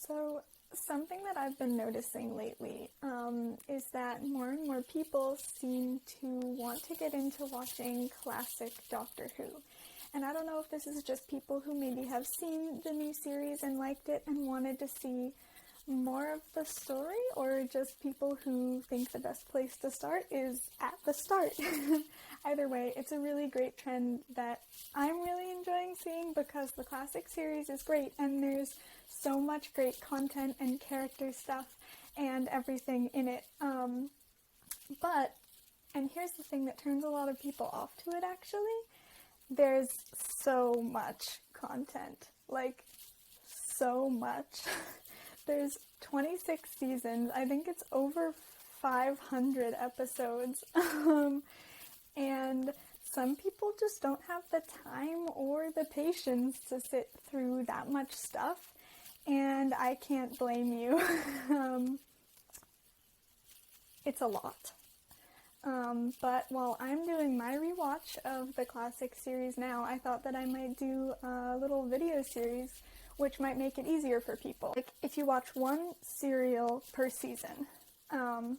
So something that I've been noticing lately is that more and more people seem to want to get into watching classic Doctor Who. And I don't know if this is just people who maybe have seen the new series and liked it and wanted to see more of the story, or just people who think the best place to start is at the start. Either way, it's a really great trend that I'm really enjoying seeing because the classic series is great and there's so much great content and character stuff and everything in it. And here's the thing that turns a lot of people off to it actually, there's so much content, like so much. There's 26 seasons. I think it's over 500 episodes. And some people just don't have the time or the patience to sit through that much stuff. And I can't blame you. It's a lot. But while I'm doing my rewatch of the classic series now, I thought that I might do a little video series which might make it easier for people. Like, if you watch one serial per season, and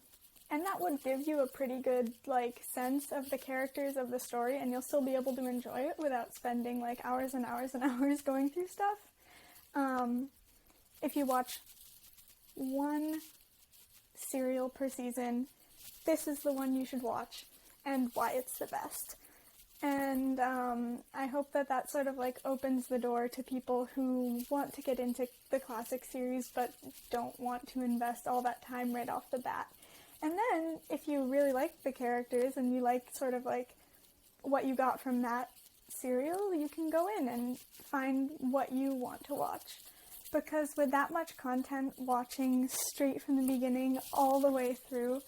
that would give you a pretty good, like, sense of the characters of the story, and you'll still be able to enjoy it without spending, like, hours and hours and hours going through stuff. If you watch one serial per season, this is the one you should watch, and why it's the best. And I hope that that sort of like opens the door to people who want to get into the classic series but don't want to invest all that time right off the bat. And then if you really like the characters and you like sort of like what you got from that serial, you can go in and find what you want to watch. Because with that much content, watching straight from the beginning all the way through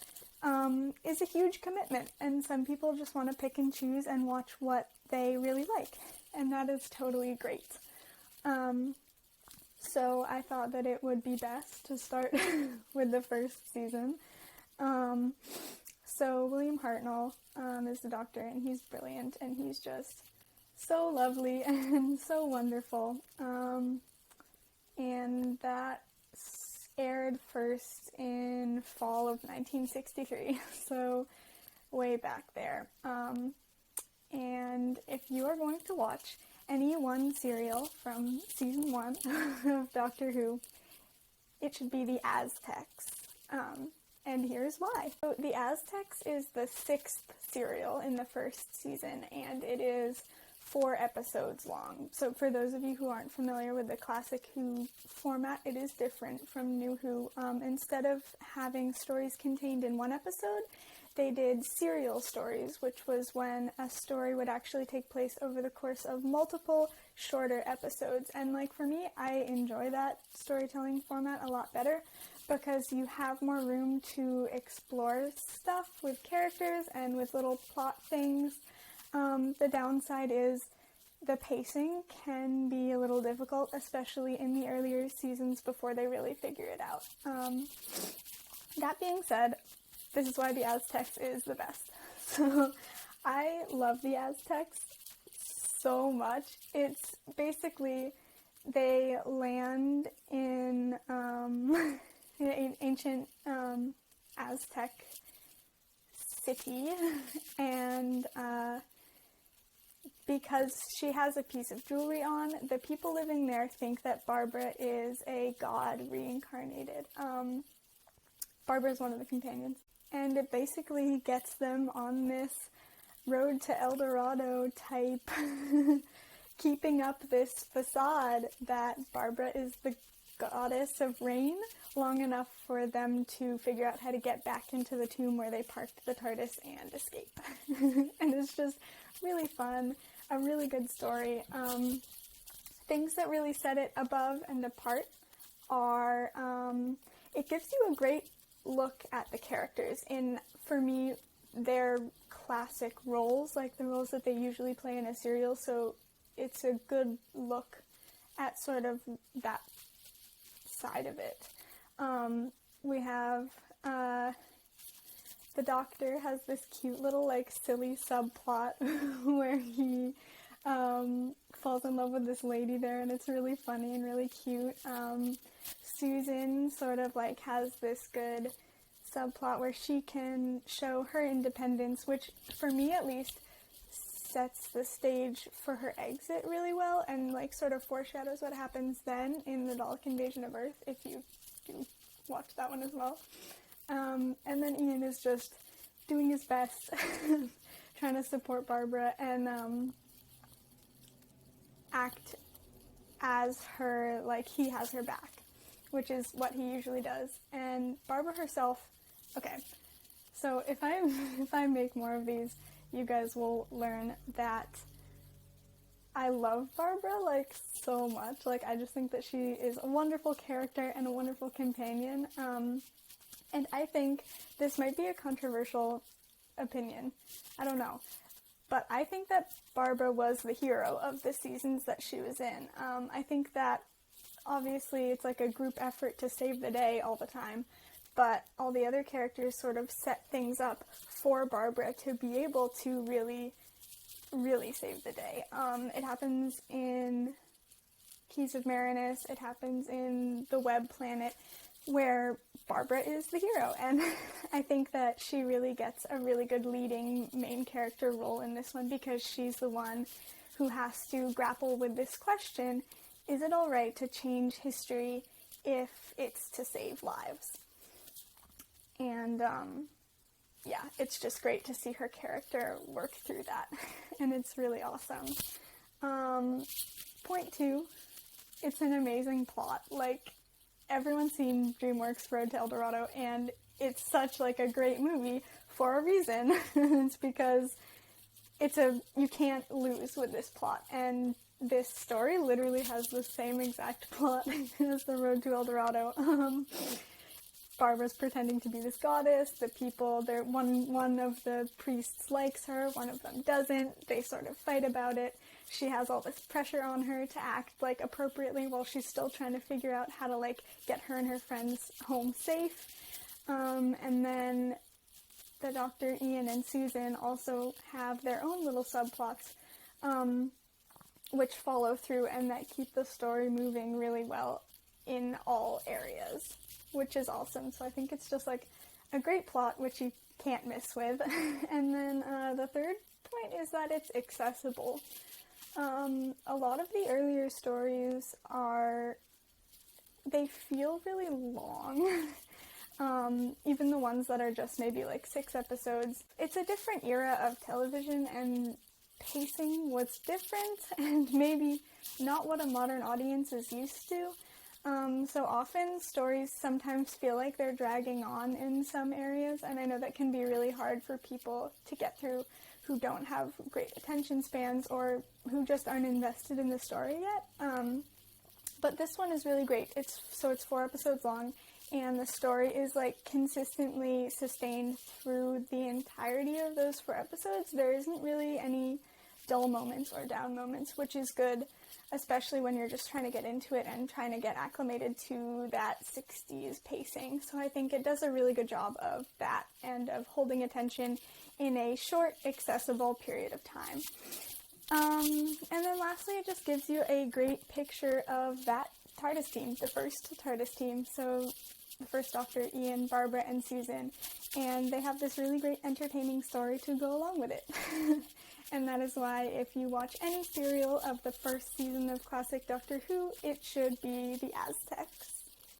is a huge commitment, and some people just want to pick and choose and watch what they really like, and that is totally great. So I thought that it would be best to start with the first season. So William Hartnell is the Doctor, and he's brilliant, and he's just so lovely and so wonderful. And that aired first in fall of 1963, so way back there. And if you are going to watch any one serial from season 1 of Doctor Who, it should be the Aztecs. And here's why. So the Aztecs is the 6th serial in the first season, and it is 4 episodes long. So for those of you who aren't familiar with the classic Who format, it is different from New Who. Instead of having stories contained in one episode, they did serial stories, which was when a story would actually take place over the course of multiple shorter episodes. And like for me, I enjoy that storytelling format a lot better because you have more room to explore stuff with characters and with little plot things. The downside is the pacing can be a little difficult, especially in the earlier seasons before they really figure it out. That being said, this is why the Aztecs is the best. So I love the Aztecs so much. It's basically, they land in an ancient Aztec city, and because she has a piece of jewelry on, the people living there think that Barbara is a god reincarnated. Barbara is one of the companions, and it basically gets them on this road to El Dorado type keeping up this facade that Barbara is the goddess of rain long enough for them to figure out how to get back into the tomb where they parked the TARDIS and escape. And it's just really fun, a really good story. Things that really set it above and apart are, it gives you a great look at the characters in, for me, their classic roles, like the roles that they usually play in a serial, so it's a good look at sort of that side of it. We have, the Doctor has this cute little, like, silly subplot where he falls in love with this lady there, and it's really funny and really cute. Susan sort of like has this good subplot where she can show her independence, which for me at least sets the stage for her exit really well, and like sort of foreshadows what happens then in the Dalek Invasion of Earth, if you watch that one as well. And then Ian is just doing his best trying to support Barbara and act as her, like he has her back, which is what he usually does. And Barbara herself, okay, so if I make more of these, you guys will learn that I love Barbara, like, so much. Like, I just think that she is a wonderful character and a wonderful companion. And I think this might be a controversial opinion. I don't know. But I think that Barbara was the hero of the seasons that she was in. I think that obviously it's like a group effort to save the day all the time, but all the other characters sort of set things up for Barbara to be able to really, really save the day. It happens in Keys of Marinus, it happens in the Web Planet, where Barbara is the hero, and I think that she really gets a really good leading main character role in this one, because she's the one who has to grapple with this question: is it alright to change history if it's to save lives? And yeah, it's just great to see her character work through that, and it's really awesome. Point 2, it's an amazing plot. Like, everyone's seen DreamWorks' Road to El Dorado, and it's such like a great movie for a reason. It's because you can't lose with this plot, and this story literally has the same exact plot as the Road to El Dorado. Barbara's pretending to be this goddess. The people, one of the priests likes her, one of them doesn't. They sort of fight about it. She has all this pressure on her to act like appropriately while she's still trying to figure out how to like get her and her friends home safe. And then the Dr. Ian and Susan also have their own little subplots, which follow through and that keep the story moving really well in all areas, which is awesome. So I think it's just like a great plot, which you can't miss with. And then the third point is that it's accessible. A lot of the earlier stories they feel really long. Even the ones that are just maybe like 6 episodes. It's a different era of television, and pacing was different, and maybe not what a modern audience is used to. So often stories sometimes feel like they're dragging on in some areas, and I know that can be really hard for people to get through who don't have great attention spans or who just aren't invested in the story yet. But this one is really great. It's 4 episodes long, and the story is like consistently sustained through the entirety of those 4 episodes. There isn't really any dull moments or down moments, which is good, especially when you're just trying to get into it and trying to get acclimated to that 60s pacing. So I think it does a really good job of that and of holding attention in a short, accessible period of time. And then lastly, it just gives you a great picture of that TARDIS team, the first TARDIS team. So the first Doctor, Ian, Barbara, and Susan, and they have this really great entertaining story to go along with it. And that is why if you watch any serial of the first season of classic Doctor Who, it should be the Aztecs.